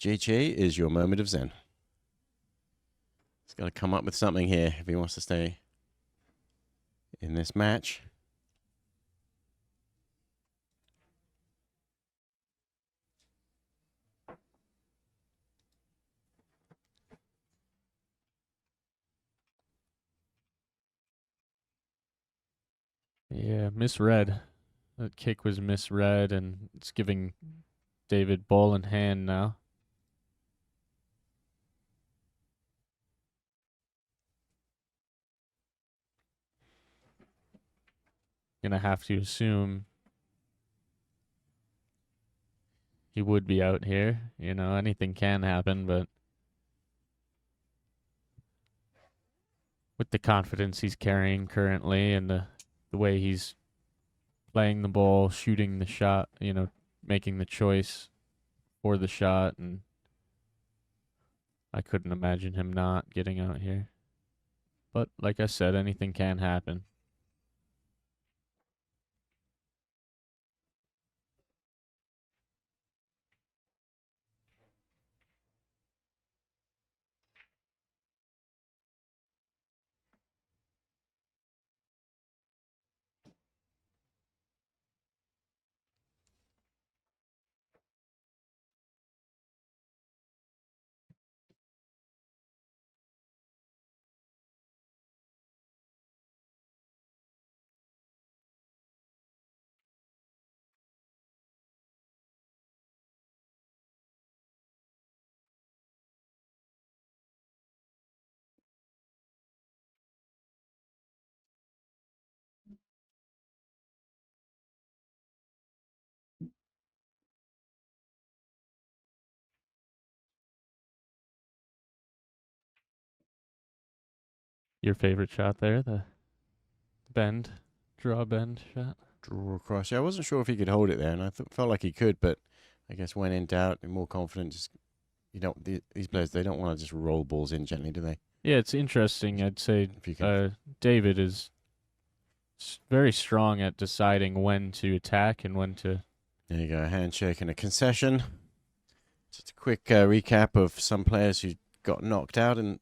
JJ, is your moment of zen. He's got to come up with something here if he wants to stay in this match. Yeah, misread. That kick was misread, and it's giving David ball in hand now. Gonna have to assume he would be out here. You know, anything can happen, but with the confidence he's carrying currently and the way he's playing the ball, shooting the shot, you know, making the choice for the shot, and I couldn't imagine him not getting out here. But like I said, anything can happen. Your favorite shot there, the bend, draw bend shot? Draw across. Yeah, I wasn't sure if he could hold it there, and I felt like he could, but I guess when in doubt and more confident, just these players, they don't want to just roll balls in gently, do they? Yeah, it's interesting. I'd say If you can, David is very strong at deciding when to attack and when to. there you go, a handshake and a concession. Just a quick recap of some players who got knocked out in